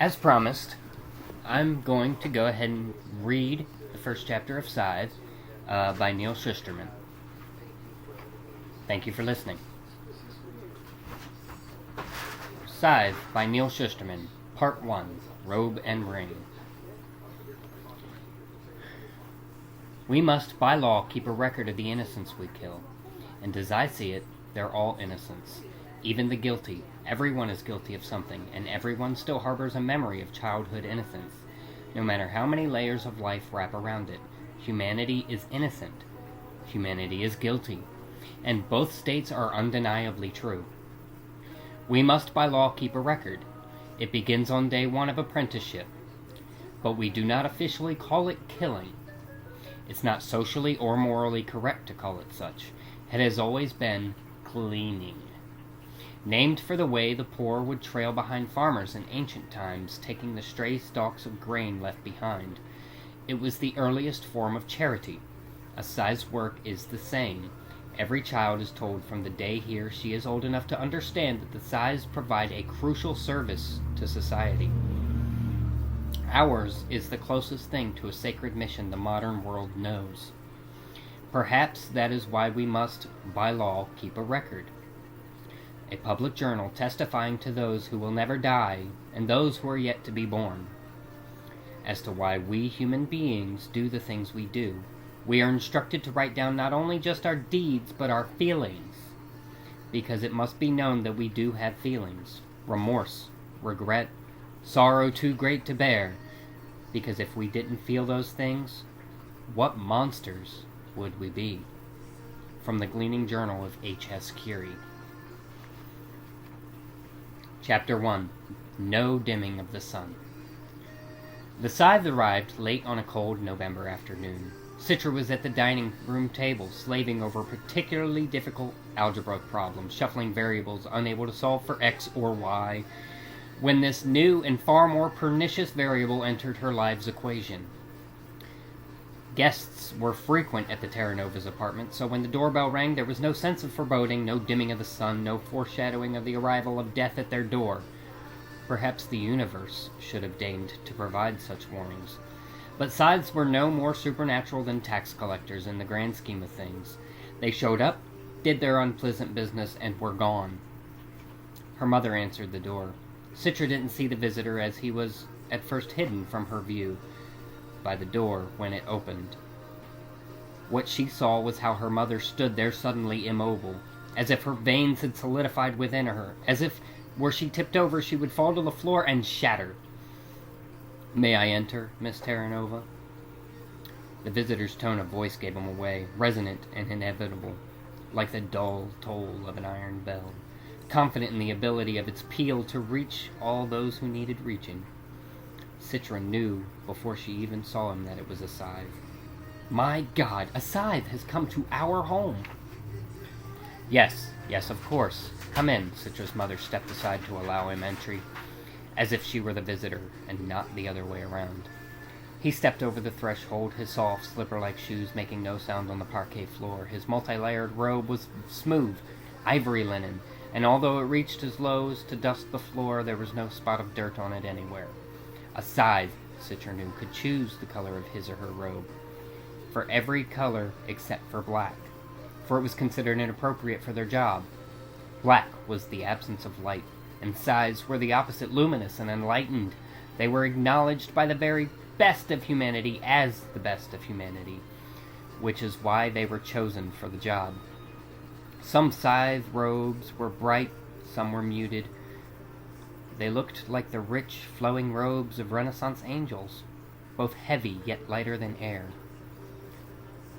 As promised, I'm going to go ahead and read the first chapter of Scythe by Neal Shusterman. Thank you for listening. Scythe by Neal Shusterman, Part 1, Robe and Ring. We must, by law, keep a record of the innocents we kill, and as I see it, they're all innocents. Even the guilty. Everyone is guilty of something, and everyone still harbors a memory of childhood innocence. No matter how many layers of life wrap around it, humanity is innocent. Humanity is guilty. And both states are undeniably true. We must by law keep a record. It begins on day one of apprenticeship. But we do not officially call it killing. It's not socially or morally correct to call it such. It has always been cleaning. Named for the way the poor would trail behind farmers in ancient times, taking the stray stalks of grain left behind. It was the earliest form of charity. A scythe's work is the same. Every child is told from the day he or she is old enough to understand that the scythes provide a crucial service to society. Ours is the closest thing to a sacred mission the modern world knows. Perhaps that is why we must, by law, keep a record. A public journal testifying to those who will never die and those who are yet to be born. As to why we human beings do the things we do, we are instructed to write down not only just our deeds, but our feelings. Because it must be known that we do have feelings. Remorse, regret, sorrow too great to bear. Because if we didn't feel those things, what monsters would we be? From the Gleaning Journal of H.S. Curie. Chapter 1. No Dimming of the Sun. The scythe arrived late on a cold November afternoon. Citra was at the dining room table, slaving over a particularly difficult algebra problem, shuffling variables unable to solve for x or y, when this new and far more pernicious variable entered her life's equation. Guests were frequent at the Terranovas' apartment, so when the doorbell rang, there was no sense of foreboding, no dimming of the sun, no foreshadowing of the arrival of death at their door. Perhaps the universe should have deigned to provide such warnings. But scythes were no more supernatural than tax collectors in the grand scheme of things. They showed up, did their unpleasant business, and were gone. Her mother answered the door. Citra didn't see the visitor, as he was at first hidden from her view by the door when it opened. What she saw was how her mother stood there suddenly immobile, as if her veins had solidified within her, as if, were she tipped over, she would fall to the floor and shatter. "May I enter, Miss Terranova?" The visitor's tone of voice gave him away, resonant and inevitable, like the dull toll of an iron bell, confident in the ability of its peal to reach all those who needed reaching. Citra knew, before she even saw him, that it was a scythe. My God, a scythe has come to our home! Yes, of course. Come in. Citra's mother stepped aside to allow him entry, as if she were the visitor, and not the other way around. He stepped over the threshold, his soft, slipper-like shoes making no sound on the parquet floor. His multi-layered robe was smooth, ivory linen, and although it reached as low as to dust the floor, there was no spot of dirt on it anywhere. A scythe, Citra knew, could choose the color of his or her robe. For every color except for black, for it was considered inappropriate for their job. Black was the absence of light, and scythes were the opposite, luminous and enlightened. They were acknowledged by the very best of humanity as the best of humanity, which is why they were chosen for the job. Some scythe robes were bright, some were muted. They looked like the rich, flowing robes of Renaissance angels, both heavy yet lighter than air.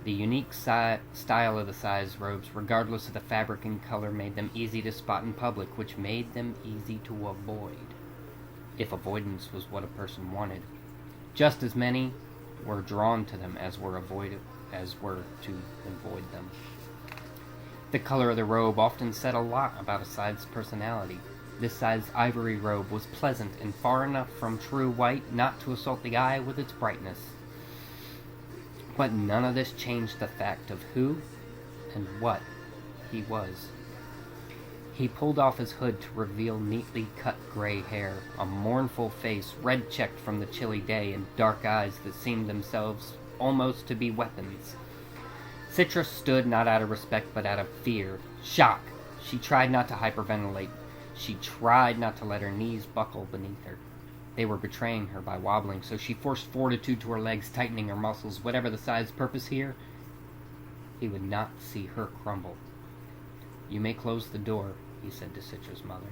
The unique style of the scythe's robes, regardless of the fabric and color, made them easy to spot in public, which made them easy to avoid, if avoidance was what a person wanted. Just as many were drawn to them as were to avoid them. The color of the robe often said a lot about a scythe's personality. This scythe's ivory robe was pleasant and far enough from true white not to assault the eye with its brightness. But none of this changed the fact of who and what he was. He pulled off his hood to reveal neatly cut gray hair, a mournful face, red-checked from the chilly day, and dark eyes that seemed themselves almost to be weapons. Citra stood not out of respect, but out of fear. Shock! She tried not to hyperventilate. She tried not to let her knees buckle beneath her. They were betraying her by wobbling, so she forced fortitude to her legs, tightening her muscles. Whatever the Scythe's purpose here, he would not see her crumble. "You may close the door," he said to Citra's mother,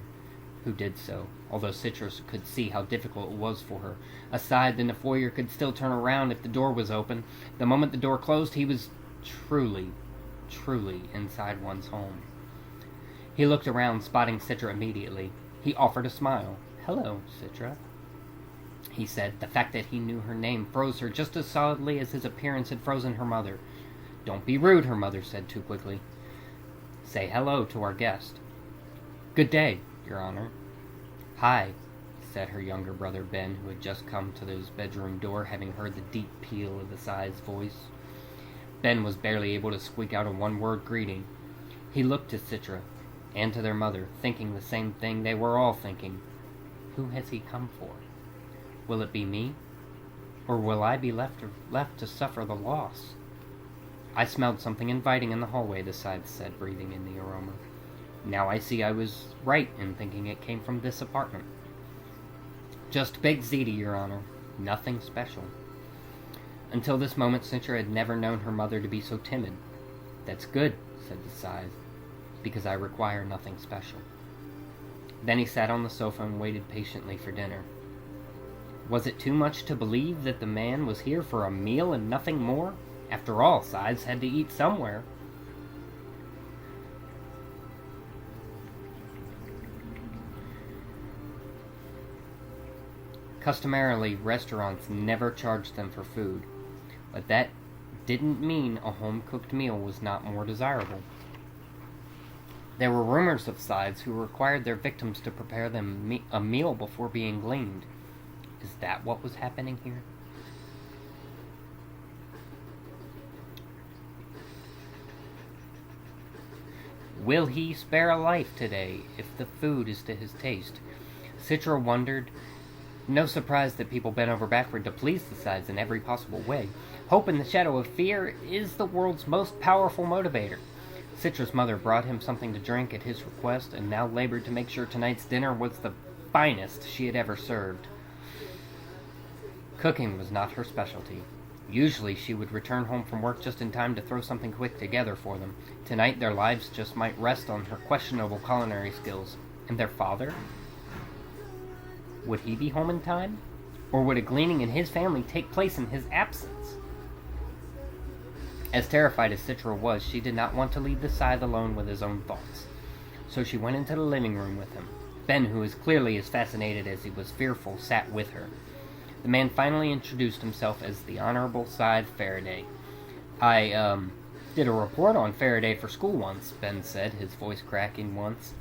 who did so, although Citra could see how difficult it was for her. A Scythe in the foyer could still turn around if the door was open. The moment the door closed, he was truly inside one's home. He looked around, spotting Citra immediately. He offered a smile. "Hello, Citra," he said. The fact that he knew her name froze her just as solidly as his appearance had frozen her mother. "Don't be rude," her mother said too quickly. "Say hello to our guest." "Good day, Your Honor." "Hi," said her younger brother Ben, who had just come to his bedroom door, having heard the deep peal of the Scythe's voice. Ben was barely able to squeak out a one-word greeting. He looked to Citra and to their mother, thinking the same thing they were all thinking. Who has he come for? Will it be me? Or will I be left to suffer the loss? "I smelled something inviting in the hallway," the Scythe said, breathing in the aroma. "Now I see I was right in thinking it came from this apartment." "Just Big Ziti, Your Honor. Nothing special." Until this moment, Citra had never known her mother to be so timid. "That's good," said the Scythe, "because I require nothing special." Then he sat on the sofa and waited patiently for dinner. Was it too much to believe that the man was here for a meal and nothing more? After all, Scythes had to eat somewhere. Customarily, restaurants never charged them for food, but that didn't mean a home-cooked meal was not more desirable. There were rumors of Scythes who required their victims to prepare them a meal before being gleaned. Is that what was happening here? Will he spare a life today if the food is to his taste? Citra wondered. No surprise that people bent over backward to please the Scythes in every possible way. Hope in the shadow of fear is the world's most powerful motivator. Citra's mother brought him something to drink at his request, and now labored to make sure tonight's dinner was the finest she had ever served. Cooking was not her specialty. Usually she would return home from work just in time to throw something quick together for them. Tonight their lives just might rest on her questionable culinary skills. And their father? Would he be home in time? Or would a gleaning in his family take place in his absence? As terrified as Citra was, she did not want to leave the Scythe alone with his own thoughts. So she went into the living room with him. Ben, who was clearly as fascinated as he was fearful, sat with her. The man finally introduced himself as the Honorable Scythe Faraday. I did a report on Faraday for school once," Ben said, his voice cracking once.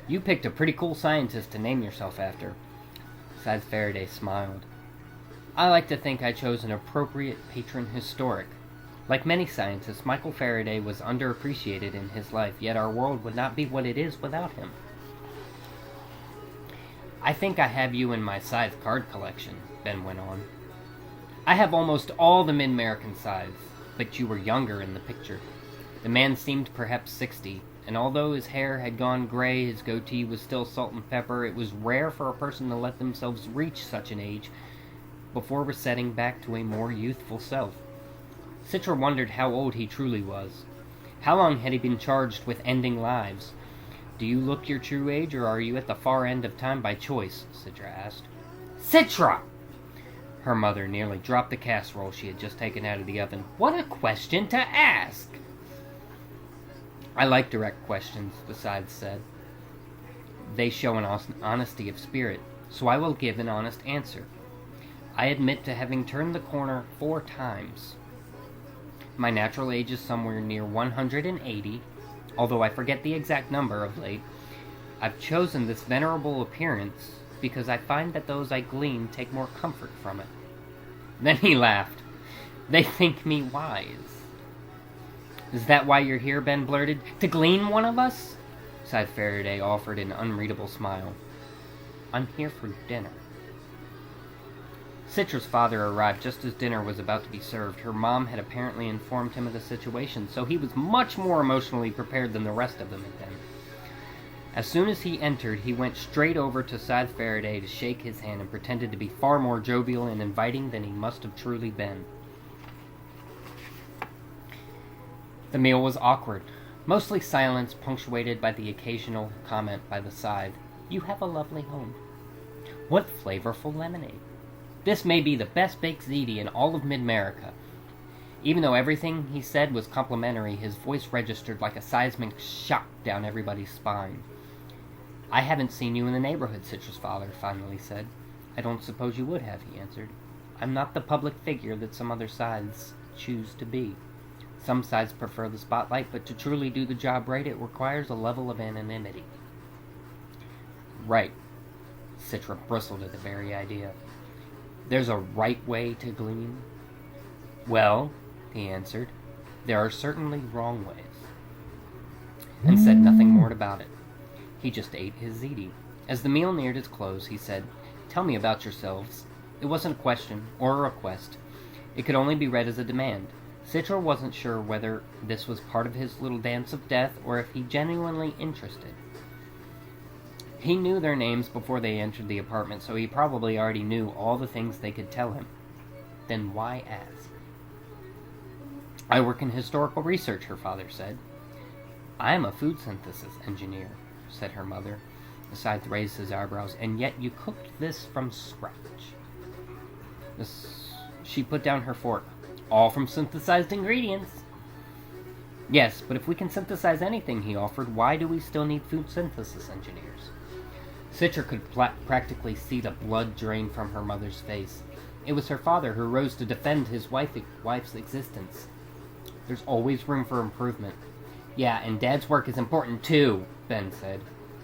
"You picked a pretty cool scientist to name yourself after." Scythe Faraday smiled. "I like to think I chose an appropriate patron historic. Like many scientists, Michael Faraday was underappreciated in his life, yet our world would not be what it is without him." "I think I have you in my Scythe card collection," Ben went on. "I have almost all the mid-American Scythes, but you were younger in the picture." The man seemed perhaps 60, and although his hair had gone gray, his goatee was still salt and pepper. It was rare for a person to let themselves reach such an age before resetting back to a more youthful self. Citra wondered how old he truly was. How long had he been charged with ending lives? "Do you look your true age, or are you at the far end of time by choice?" Citra asked. "Citra!" Her mother nearly dropped the casserole she had just taken out of the oven. "What a question to ask!" "I like direct questions," the Scythe said. "They show an honesty of spirit, so I will give an honest answer. I admit to having turned the corner 4 times. My natural age is somewhere near 180, although I forget the exact number of late. I've chosen this venerable appearance because I find that those I glean take more comfort from it." Then he laughed. "They think me wise." "Is that why you're here?" Ben blurted. "To glean one of us?" Scythe Faraday offered an unreadable smile. "I'm here for dinner." Citra's father arrived just as dinner was about to be served. Her mom had apparently informed him of the situation, so he was much more emotionally prepared than the rest of them had been. As soon as he entered, he went straight over to Scythe Faraday to shake his hand and pretended to be far more jovial and inviting than he must have truly been. The meal was awkward, mostly silence punctuated by the occasional comment by the Scythe. "You have a lovely home. What flavorful lemonade. This may be the best baked ziti in all of Mid-America." Even though everything he said was complimentary, his voice registered like a seismic shock down everybody's spine. "I haven't seen you in the neighborhood," Citra's father finally said. "I don't suppose you would have," he answered. "I'm not the public figure that some other Scythes choose to be. Some Scythes prefer the spotlight, but to truly do the job right, it requires a level of anonymity." "Right." Citra bristled at the very idea. "There's a right way to glean?" "Well," he answered, "there are certainly wrong ways," and said nothing more about it. He just ate his ziti. As the meal neared its close, he said, "Tell me about yourselves." It wasn't a question or a request. It could only be read as a demand. Citra wasn't sure whether this was part of his little dance of death or if he genuinely interested. He knew their names before they entered the apartment, so he probably already knew all the things they could tell him. Then why ask? "I work in historical research," her father said. "I am a food synthesis engineer," said her mother. The Scythe raised his eyebrows. "And yet you cooked this from scratch." She put down her fork. "All from synthesized ingredients." "Yes, but if we can synthesize anything," he offered, "why do we still need food synthesis engineers?" Citra could practically see the blood drain from her mother's face. It was her father who rose to defend his wife's existence. "There's always room for improvement." "Yeah, and Dad's work is important too," Ben said.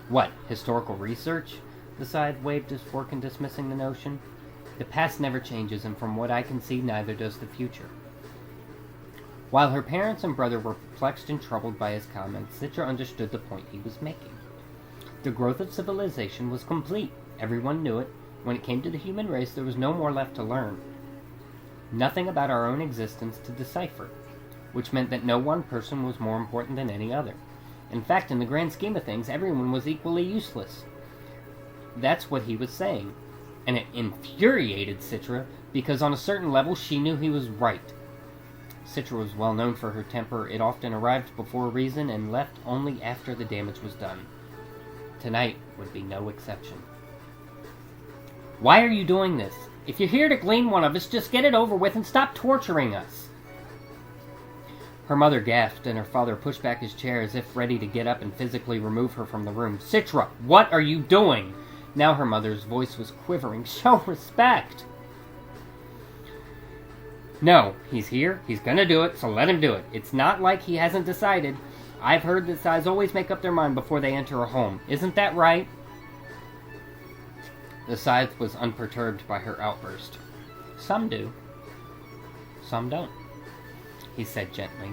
"What, historical research?" The Scythe waved his fork in dismissing the notion. "The past never changes, and from what I can see, neither does the future." While her parents and brother were perplexed and troubled by his comments, Citra understood the point he was making. The growth of civilization was complete. Everyone knew it. When it came to the human race, there was no more left to learn. Nothing about our own existence to decipher, which meant that no one person was more important than any other. In fact, in the grand scheme of things, everyone was equally useless. That's what he was saying, and it infuriated Citra, because on a certain level she knew he was right. Citra was well known for her temper. It often arrived before reason and left only after the damage was done. Tonight would be no exception. "Why are you doing this? If you're here to glean one of us, just get it over with and stop torturing us." Her mother gasped, and her father pushed back his chair as if ready to get up and physically remove her from the room. "Citra, what are you doing?" Now her mother's voice was quivering. "Show respect." "No, he's here, he's gonna do it, so let him do it. It's not like he hasn't decided. I've heard that Scythes always make up their mind before they enter a home. Isn't that right?" The Scythe was unperturbed by her outburst. "Some do. Some don't," he said gently.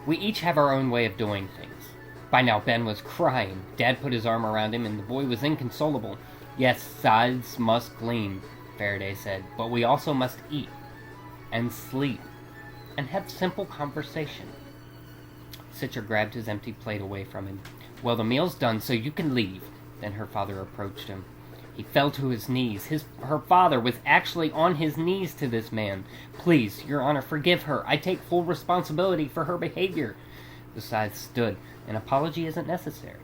"We each have our own way of doing things." By now Ben was crying. Dad put his arm around him, and the boy was inconsolable. "Yes, Scythes must glean," Faraday said, "but we also must eat, and sleep, and have simple conversation." Citra grabbed his empty plate away from him. "Well, the meal's done, so you can leave." Then her father approached him. He fell to his knees. Her father was actually on his knees to this man. "Please, Your Honor, forgive her. I take full responsibility for her behavior." The Scythe stood. "An apology isn't necessary.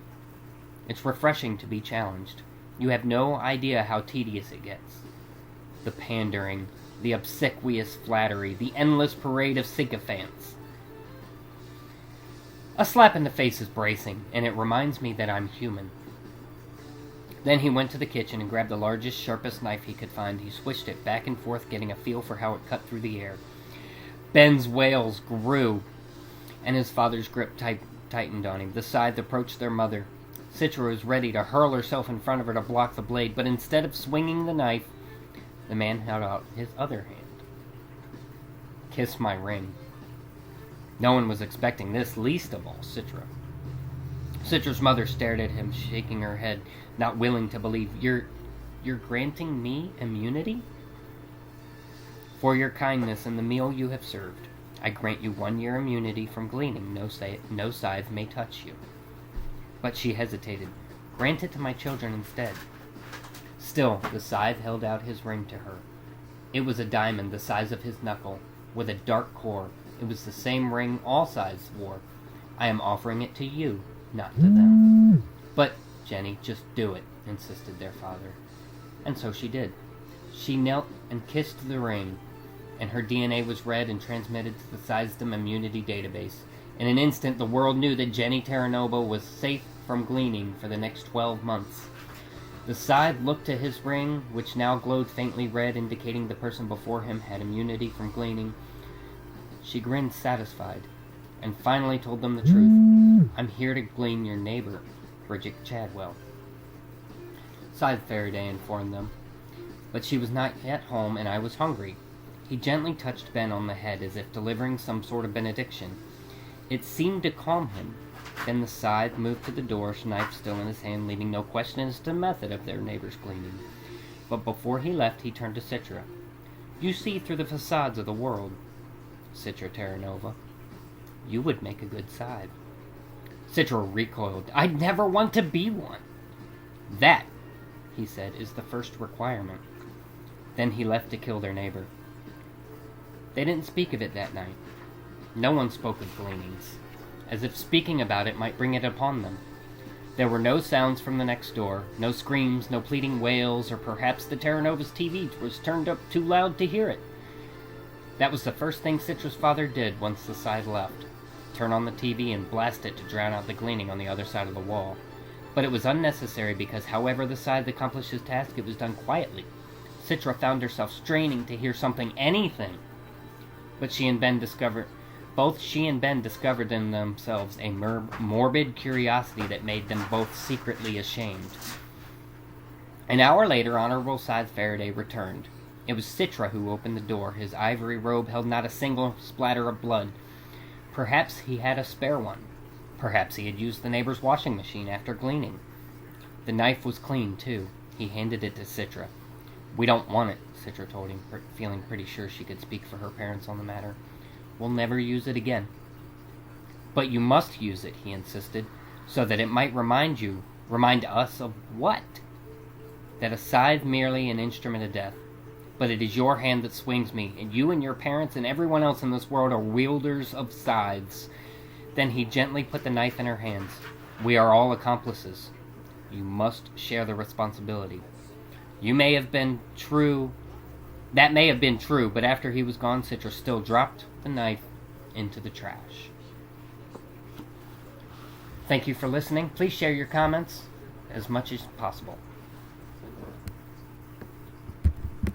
It's refreshing to be challenged. You have no idea how tedious it gets. The pandering, the obsequious flattery, the endless parade of sycophants. A slap in the face is bracing, and it reminds me that I'm human." Then he went to the kitchen and grabbed the largest, sharpest knife he could find. He swished it back and forth, getting a feel for how it cut through the air. Ben's wails grew, and his father's grip tightened on him. The Scythe approached their mother. Citra was ready to hurl herself in front of her to block the blade, but instead of swinging the knife, the man held out his other hand. "Kiss my ring." No one was expecting this, least of all Citra. Citra's mother stared at him, shaking her head, not willing to believe. You're granting me immunity? For your kindness and the meal you have served, I grant you 1 year immunity from gleaning. No scythe may touch you. But she hesitated. Grant it to my children instead. Still, the scythe held out his ring to her. It was a diamond the size of his knuckle, with a dark core. It was the same ring all scythes wore. I am offering it to you, not to them. But, Jenny, just do it, insisted their father. And so she did. She knelt and kissed the ring, and her DNA was read and transmitted to the Scythedom Immunity Database. In an instant, the world knew that Jenny Terranova was safe from gleaning for the next 12 months. The scythe looked to his ring, which now glowed faintly red, indicating the person before him had immunity from gleaning. She grinned satisfied, and finally told them the truth. I'm here to glean your neighbor, Bridget Chadwell. Scythe Faraday informed them. But she was not yet home, and I was hungry. He gently touched Ben on the head, as if delivering some sort of benediction. It seemed to calm him. Then the scythe moved to the door, knife still in his hand, leaving no question as to the method of their neighbor's gleaning. But before he left, he turned to Citra. You see through the facades of the world, Citra Terranova. You would make a good scythe. Citra recoiled. I'd never want to be one. That, he said, is the first requirement. Then he left to kill their neighbor. They didn't speak of it that night. No one spoke of gleanings, as if speaking about it might bring it upon them. There were no sounds from the next door, no screams, no pleading wails, or perhaps the Terranova's TV was turned up too loud to hear it. That was the first thing Citra's father did once the scythe left. Turn on the TV and blast it to drown out the gleaning on the other side of the wall. But it was unnecessary because however the scythe accomplished his task, it was done quietly. Citra found herself straining to hear something, anything. But both she and Ben discovered in themselves a morbid curiosity that made them both secretly ashamed. An hour later, Honorable Scythe Faraday returned. It was Citra who opened the door. His ivory robe held not a single splatter of blood. Perhaps he had a spare one. Perhaps he had used the neighbor's washing machine after gleaning. The knife was clean, too. He handed it to Citra. We don't want it, Citra told him, feeling pretty sure she could speak for her parents on the matter. We'll never use it again. But you must use it, he insisted, so that it might remind us of what? That a scythe merely an instrument of death. But it is your hand that swings me, and you and your parents and everyone else in this world are wielders of scythes. Then he gently put the knife in her hands. We are all accomplices. You must share the responsibility. That may have been true, but after he was gone, Citra still dropped the knife into the trash. Thank you for listening. Please share your comments as much as possible.